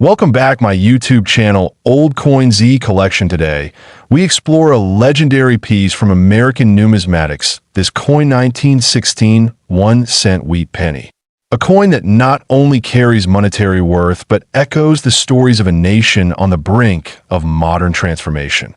Welcome back my YouTube channel, Old Coin Z Collection. Today, we explore a legendary piece from American numismatics, this coin 1916 1-cent wheat penny. A coin that not only carries monetary worth, but echoes the stories of a nation on the brink of modern transformation.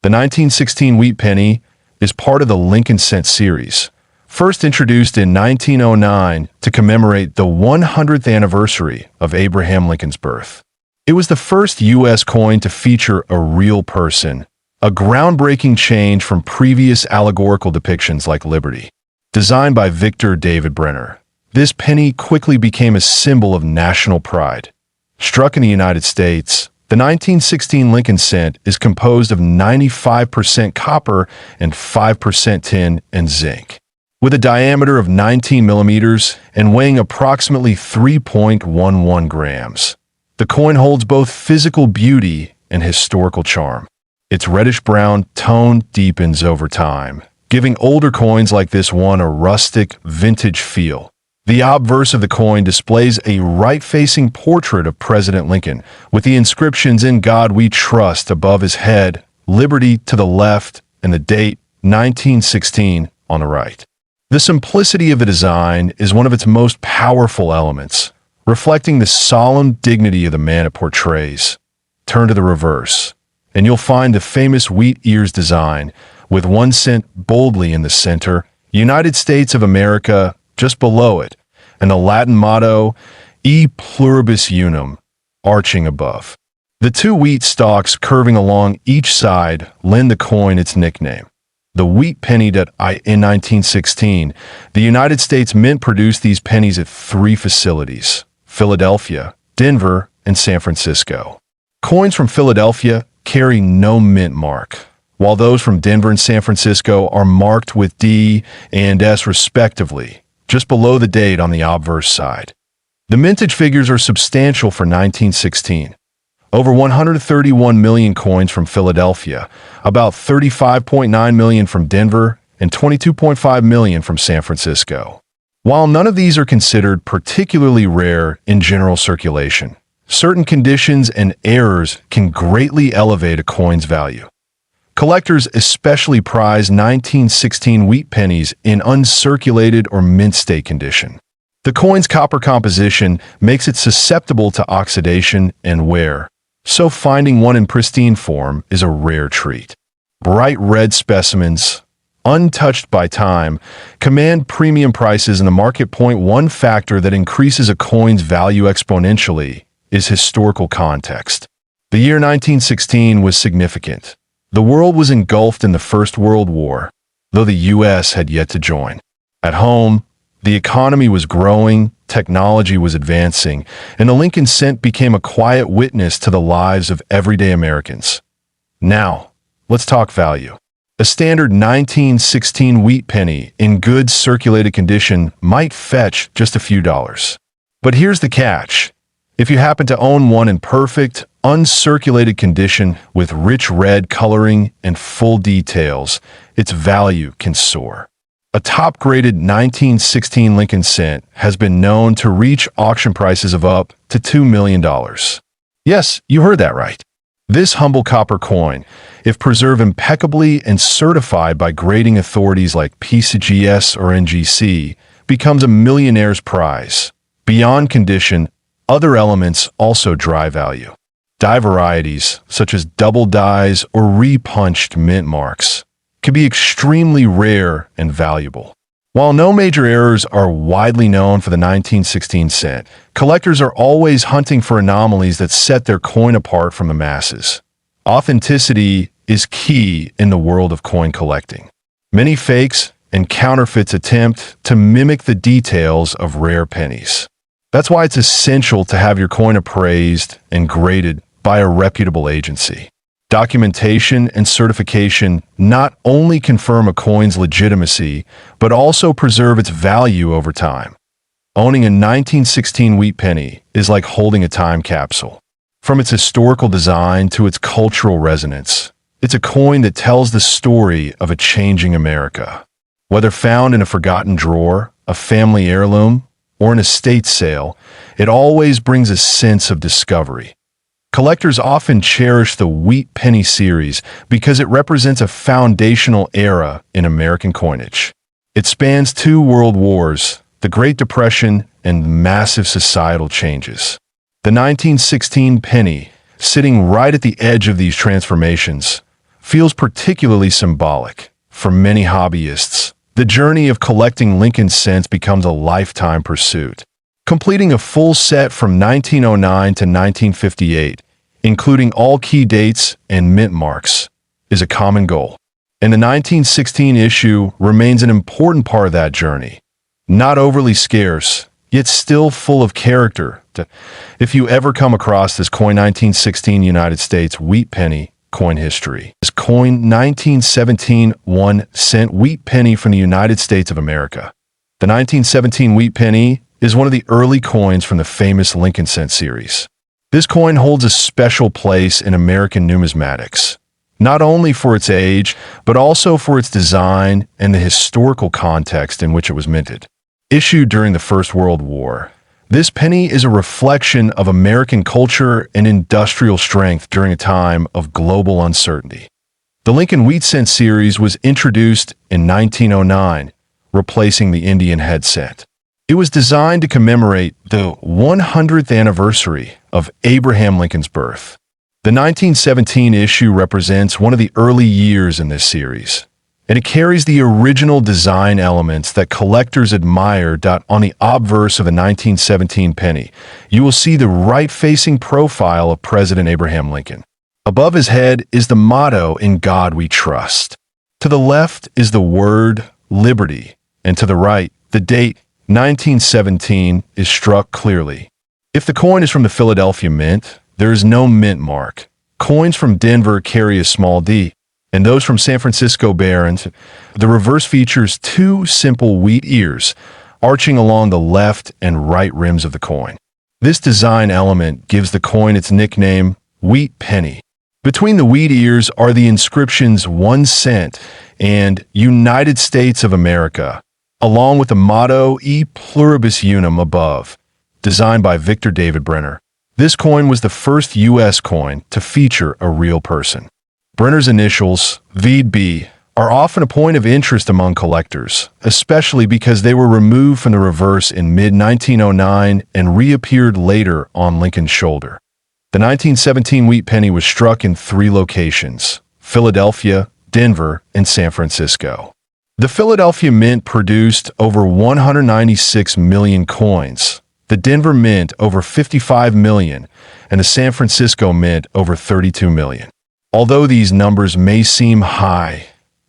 The 1916 wheat penny is part of the Lincoln Cent series, first introduced in 1909 to commemorate the 100th anniversary of Abraham Lincoln's birth. It was the first U.S. coin to feature a real person, a groundbreaking change from previous allegorical depictions like Liberty. Designed by Victor David Brenner, this penny quickly became a symbol of national pride. Struck in the United States, the 1916 Lincoln Cent is composed of 95% copper and 5% tin and zinc. With a diameter of 19 millimeters and weighing approximately 3.11 grams. The coin holds both physical beauty and historical charm. Its reddish-brown tone deepens over time, giving older coins like this one a rustic, vintage feel. The obverse of the coin displays a right-facing portrait of President Lincoln, with the inscriptions "In God We Trust" above his head, "Liberty" to the left, and the date, 1916, on the right. The simplicity of the design is one of its most powerful elements, reflecting the solemn dignity of the man it portrays. Turn to the reverse, and you'll find the famous wheat ears design, with 1 cent boldly in the center, United States of America just below it, and the Latin motto, E pluribus unum, arching above. The two wheat stalks curving along each side lend the coin its nickname. The wheat penny. In 1916, the United States Mint produced these pennies at 3 facilities: Philadelphia, Denver, and San Francisco. Coins from Philadelphia carry no mint mark, while those from Denver and San Francisco are marked with D and S respectively, just below the date on the obverse side. The mintage figures are substantial for 1916. Over 131 million coins from Philadelphia, about 35.9 million from Denver, and 22.5 million from San Francisco. While none of these are considered particularly rare in general circulation, certain conditions and errors can greatly elevate a coin's value. Collectors especially prize 1916 wheat pennies in uncirculated or mint state condition. The coin's copper composition makes it susceptible to oxidation and wear, so finding one in pristine form is a rare treat. Bright red specimens, untouched by time, command premium prices in the market. One factor that increases a coin's value exponentially is historical context. The year 1916 was significant. The world was engulfed in the First World War, though the U.S. had yet to join. At home, the economy was growing, technology was advancing, and the Lincoln Cent became a quiet witness to the lives of everyday Americans. Now, let's talk value. A standard 1916 wheat penny in good circulated condition might fetch just a few dollars. But here's the catch. If you happen to own one in perfect, uncirculated condition with rich red coloring and full details, its value can soar. A top-graded 1916 Lincoln Cent has been known to reach auction prices of up to $2 million. Yes, you heard that right. This humble copper coin, if preserved impeccably and certified by grading authorities like PCGS or NGC, becomes a millionaire's prize. Beyond condition, other elements also drive value. Die varieties, such as double dies or repunched mint marks, can be extremely rare and valuable. While no major errors are widely known for the 1916 cent, collectors are always hunting for anomalies that set their coin apart from the masses. Authenticity is key in the world of coin collecting. Many fakes and counterfeits attempt to mimic the details of rare pennies. That's why it's essential to have your coin appraised and graded by a reputable agency. Documentation and certification not only confirm a coin's legitimacy, but also preserve its value over time. Owning a 1916 wheat penny is like holding a time capsule. From its historical design to its cultural resonance, it's a coin that tells the story of a changing America. Whether found in a forgotten drawer, a family heirloom, or an estate sale, it always brings a sense of discovery. Collectors often cherish the wheat penny series because it represents a foundational era in American coinage. It spans two world wars, the Great Depression, and massive societal changes. The 1916 penny, sitting right at the edge of these transformations, feels particularly symbolic. For many hobbyists, the journey of collecting Lincoln cents becomes a lifetime pursuit. Completing a full set from 1909 to 1958, including all key dates and mint marks, is a common goal. And the 1916 issue remains an important part of that journey. Not overly scarce, yet still full of character. If you ever come across this coin 1916 United States wheat penny coin history, this coin 1917 1-cent wheat penny from the United States of America. The 1917 wheat penny is one of the early coins from the famous Lincoln cent series. This coin holds a special place in American numismatics, not only for its age, but also for its design and the historical context in which it was minted. Issued during the First World War, this penny is a reflection of American culture and industrial strength during a time of global uncertainty. The Lincoln Wheat Cent series was introduced in 1909, replacing the Indian head cent. It was designed to commemorate the 100th anniversary of Abraham Lincoln's birth. The 1917 issue represents one of the early years in this series, and it carries the original design elements that collectors admired. On the obverse of the 1917 penny, you will see the right-facing profile of President Abraham Lincoln. Above his head is the motto, "In God We Trust." To the left is the word liberty, and to the right, the date 1917 is struck clearly. If the coin is from the Philadelphia Mint, there is no mint mark. Coins from Denver carry a small d, and those from San Francisco bear. The reverse features two simple wheat ears arching along the left and right rims of the coin. This design element gives the coin its nickname, Wheat Penny. Between the wheat ears are the inscriptions 1 cent and United States of America, along with the motto E Pluribus Unum above, designed by Victor David Brenner. This coin was the first U.S. coin to feature a real person. Brenner's initials, VB, are often a point of interest among collectors, especially because they were removed from the reverse in mid-1909 and reappeared later on Lincoln's shoulder. The 1917 wheat penny was struck in 3 locations: Philadelphia, Denver, and San Francisco. The Philadelphia Mint produced over 196 million coins, the Denver Mint over 55 million, and the San Francisco Mint over 32 million. Although these numbers may seem high,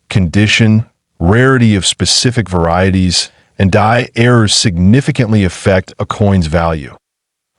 condition, rarity of specific varieties, and die errors significantly affect a coin's value.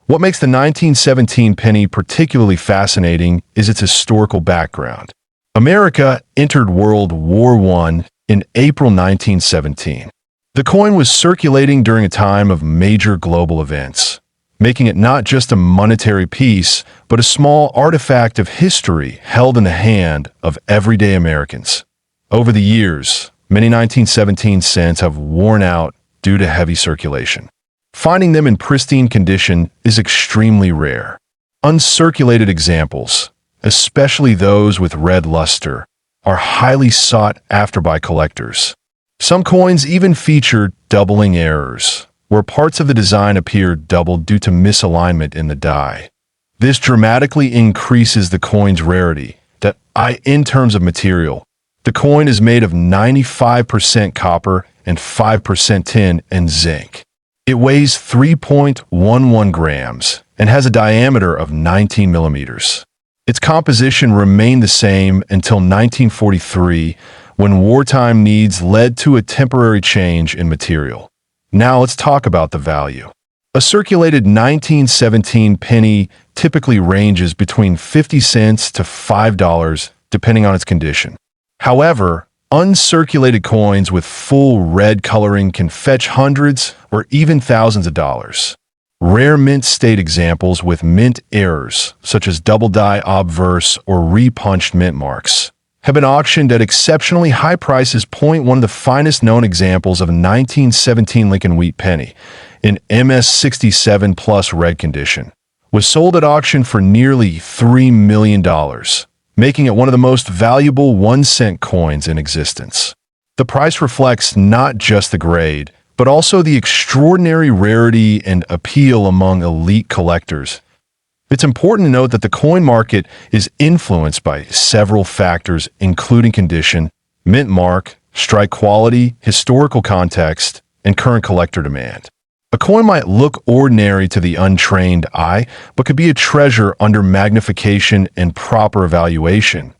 What makes the 1917 penny particularly fascinating is its historical background. America entered World War I in April 1917. The coin was circulating during a time of major global events, making it not just a monetary piece, but a small artifact of history held in the hand of everyday Americans. Over the years, many 1917 cents have worn out due to heavy circulation. Finding them in pristine condition is extremely rare. Uncirculated examples, especially those with red luster, are highly sought after by collectors. Some coins even feature doubling errors, where parts of the design appear doubled due to misalignment in the die. This dramatically increases the coin's rarity. In terms of material, the coin is made of 95% copper and 5% tin and zinc. It weighs 3.11 grams and has a diameter of 19 millimeters. Its composition remained the same until 1943, when wartime needs led to a temporary change in material. Now let's talk about the value. A circulated 1917 penny typically ranges between 50 cents to $5, depending on its condition. However, uncirculated coins with full red coloring can fetch hundreds or even thousands of dollars. Rare mint state examples with mint errors, such as double die obverse or repunched mint marks, have been auctioned at exceptionally high prices. One of the finest known examples of a 1917 Lincoln wheat penny, in MS 67 plus red condition, was sold at auction for nearly $3 million, making it one of the most valuable 1-cent coins in existence. The price reflects not just the grade, but also the extraordinary rarity and appeal among elite collectors. It's important to note that the coin market is influenced by several factors, including condition, mint mark, strike quality, historical context, and current collector demand. A coin might look ordinary to the untrained eye, but could be a treasure under magnification and proper evaluation.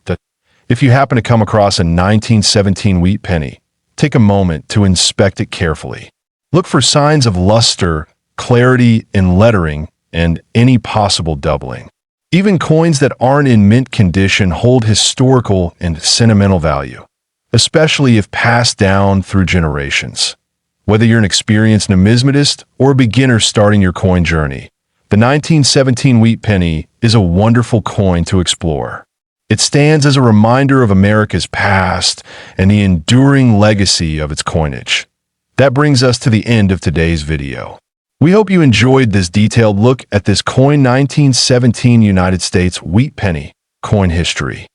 If you happen to come across a 1917 wheat penny, take a moment to inspect it carefully. Look for signs of luster, clarity in lettering, and any possible doubling. Even coins that aren't in mint condition hold historical and sentimental value, especially if passed down through generations. Whether you're an experienced numismatist or a beginner starting your coin journey, the 1917 wheat penny is a wonderful coin to explore. It stands as a reminder of America's past and the enduring legacy of its coinage. That brings us to the end of today's video. We hope you enjoyed this detailed look at this coin 1917 United States wheat penny coin history.